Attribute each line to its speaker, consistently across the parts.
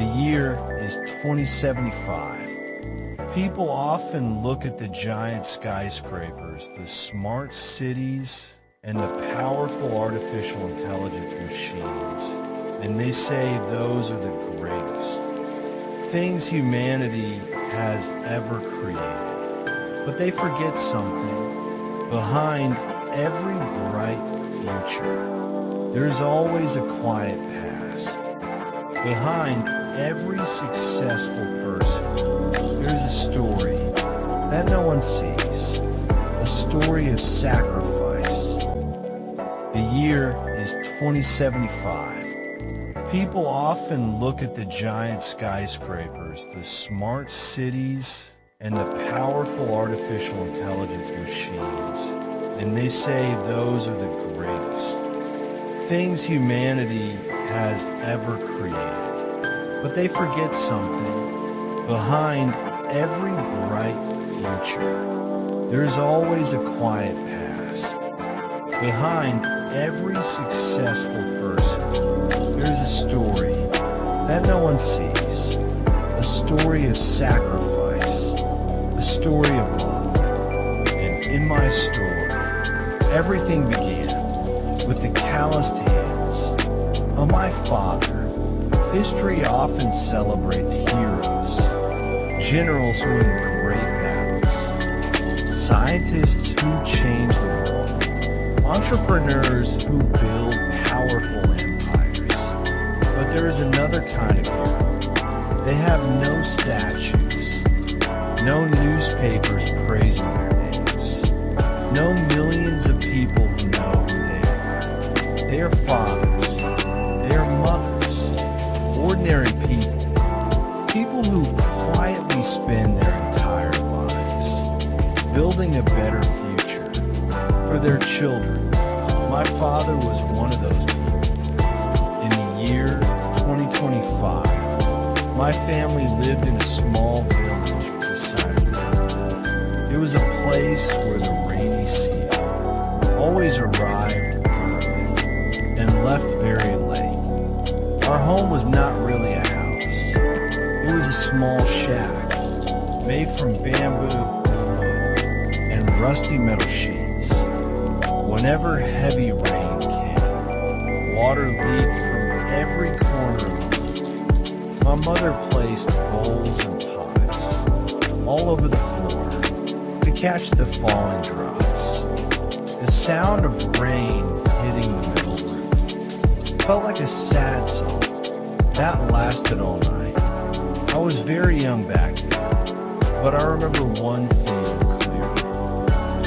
Speaker 1: The year is 2075. People often look at the giant skyscrapers, the smart cities, and the powerful artificial intelligence machines, and they say those are the greatest things humanity has ever created. But they forget something. Behind every bright future, there's always a quiet past. Behind every successful person, there's a story that no one sees, a story of sacrifice. The year is 2075. People often look at the giant skyscrapers, the smart cities, and the powerful artificial intelligence machines, and they say those are the greatest things humanity has ever created. But they forget something. Behind every bright future, there's always a quiet past. Behind every successful person, there's a story that no one sees, a story of sacrifice, a story of love. And in my story, everything began with the calloused hands of my father. History often celebrates heroes, generals who win great battles, scientists who change the world, entrepreneurs who build powerful empires. But there is another kind of hero. They have no statues, no newspapers praising their names, no millions of people who know who they are. They are fathers, they are mothers, ordinary people who quietly spend their entire lives building a better future for their children. My father was one of those people. In the year 2025, my family lived in a small village beside the river. It was a place where the rainy season always arrived early and left very late. Our home was not really a house. It was a small shack made from bamboo, wood, and rusty metal sheets. Whenever heavy rain came, water leaked from every corner of it. My mother placed bowls and pots all over the floor to catch the falling drops. The sound of rain hitting the metal roof felt like a sad song that lasted all night. I was very young back then, but I remember one thing clearly.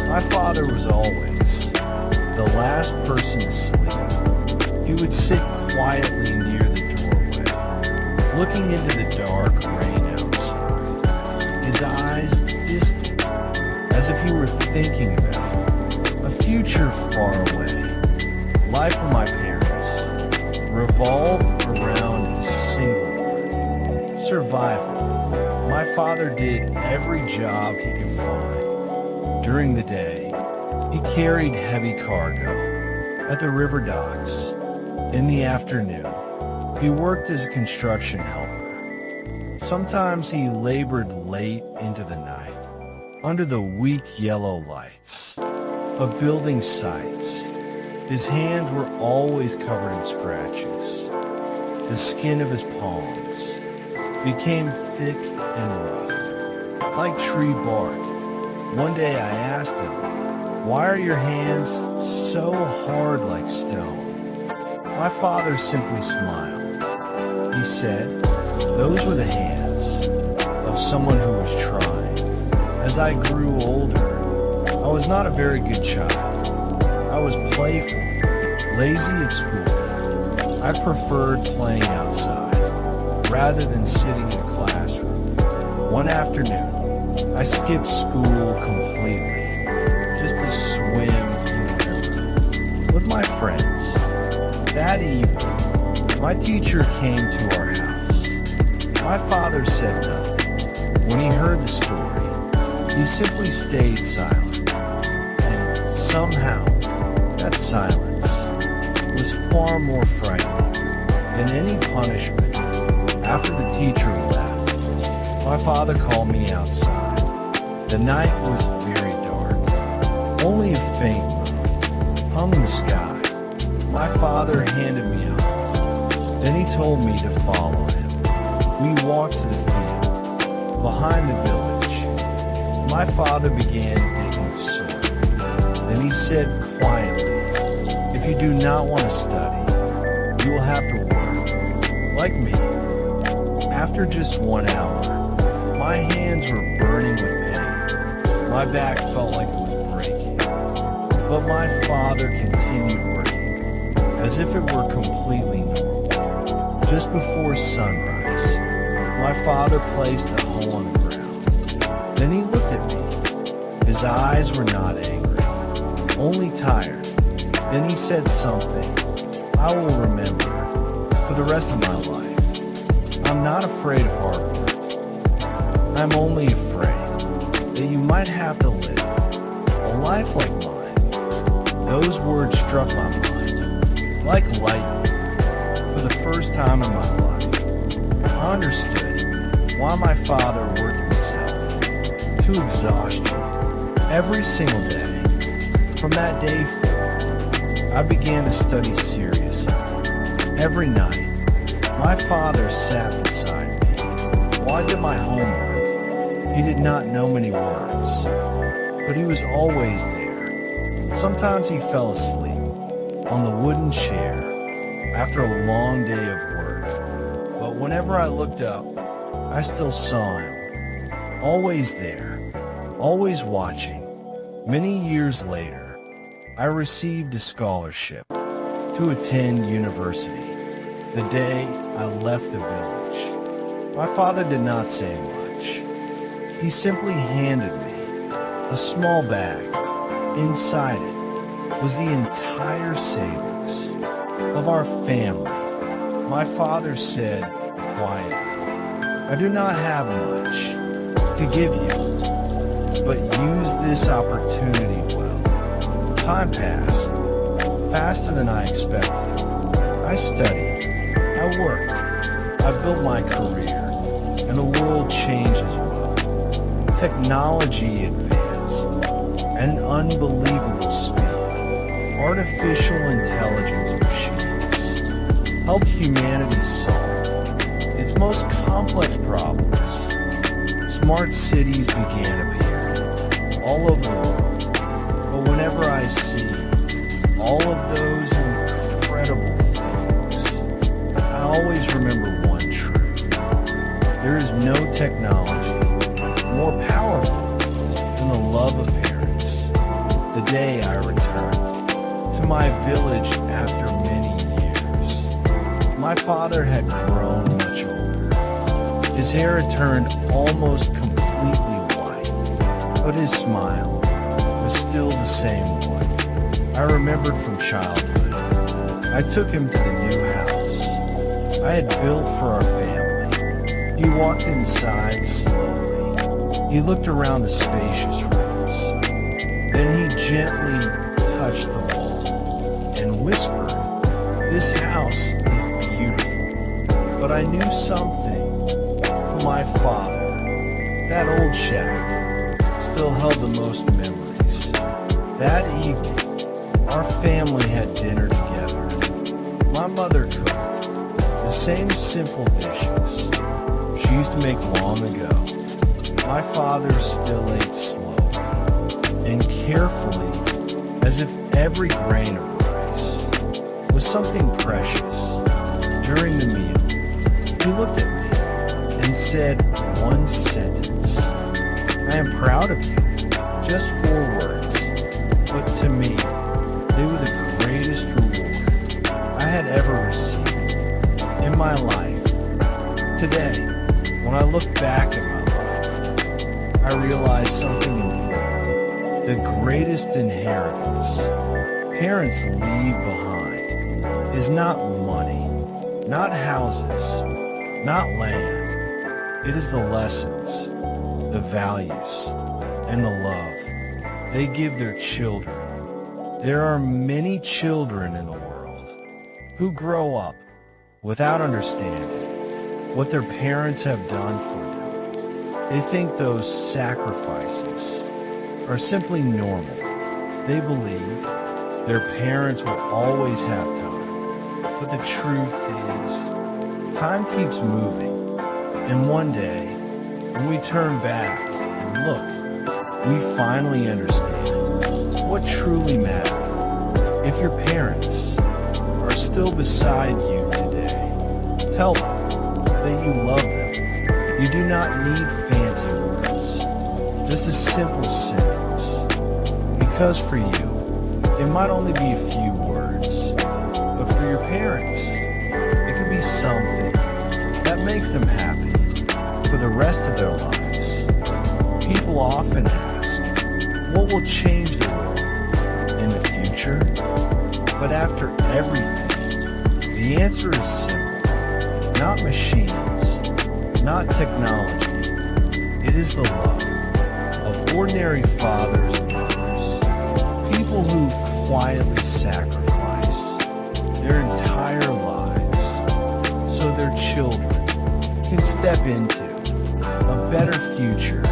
Speaker 1: My father was always the last person to sleep. He would sit quietly near the doorway, looking into the dark rain outside, his eyes distant, as if he were thinking about a future far away. Life of my parents revolved around a single word: survival. My father did every job he could find. During the day, he carried heavy cargo at the river docks. In the afternoon, he worked as a construction helper. Sometimes he labored late into the night, under the weak yellow lights of building sites. His hands were always covered in scratches. The skin of his palms became thick and rough, like tree bark. One day I asked him, "Why are your hands so hard like stone?" My father simply smiled. He said, "Those were the hands of someone who was trying." As I grew older, I was not a very good child. I was playful, lazy at school. I preferred playing outside rather than sitting in a classroom. One afternoon, I skipped school completely just to swim in the river with my friends. That evening, my teacher came to our house. My father said nothing. When he heard the story, he simply stayed silent. And somehow, that silence was far more frightening than any punishment After the teacher left, my father called me outside. The night was very dark. Only a faint moon hung in the sky. My father handed me a hug. Then he told me to follow him. We walked to the field behind the village. My father began digging the soil. Then he said quietly, "If you do not want to study, you will have to work, like me." After just 1 hour, my hands were burning with pain. My back felt like it was breaking. But my father continued working, as if it were completely normal. Just before sunrise, my father placed a hole in the ground. Then he looked at me. His eyes were not angry, only tired. Then he said something I will remember for the rest of my life. "I'm not afraid of hard work. I'm only afraid that you might have to live a life like mine." Those words struck my mind like lightning. For the first time in my life, I understood why my father worked himself to exhaustion every single day. From that day forward, I began to study seriously. Every night, my father sat beside me while I did my homework. He did not know many words, but he was always there. Sometimes he fell asleep on the wooden chair after a long day of work, but whenever I looked up, I still saw him, always there, always watching. Many years later, I received a scholarship to attend university. The day I left the village, my father did not say much. He simply handed me a small bag. Inside it was the entire savings of our family. My father said quietly, "I do not have much to give you, but use this opportunity well." Time passed, faster than I expected. I studied, I worked, I built my career, and the world changed as well. Technology advanced at an unbelievable speed. Artificial intelligence machines helped humanity solve its most complex problems. Smart cities began appearing all over the world. But whenever I see all of those incredible things, I always remember one truth. There is no technology more powerful than the love of parents. The day I returned to my village after many years, my father had grown much older. His hair had turned almost completely white, but his smile was still the same one I remembered from childhood. I took him to the new house I had built for our family. He walked inside slowly. He looked around the spacious rooms. Then he gently touched the wall and whispered, "This house is beautiful." But I knew something from my father. That old shack still held the most memories. That evening, our family had dinner together. My mother cooked the same simple dishes she used to make long ago. My father still ate slowly and carefully, as if every grain of rice was something precious. During the meal, he looked at me and said one sentence, "I am proud of you." Just 4 words, but to me, they were the greatest reward I had ever received in my life. Today, when I look back at my life, I realize something important. The greatest inheritance parents leave behind is not money, not houses, not land. It is the lessons, the values, and the love they give their children. There are many children in the world who grow up without understanding what their parents have done for them. They think those sacrifices are simply normal. They believe their parents will always have time. But the truth is, time keeps moving. And one day, when we turn back and look, we finally understand what truly mattered. If your parents are still beside you today, tell them that you love them. You do not need fancy words, just a simple sentence. Because for you, it might only be a few words, but for your parents, it could be something that makes them happy for the rest of their lives. People often ask, what will change the world in the future? But after everything, the answer is simple. Not machines, not technology. It is the love of ordinary fathers and mothers, people who quietly sacrifice their entire lives so their children can step into a better future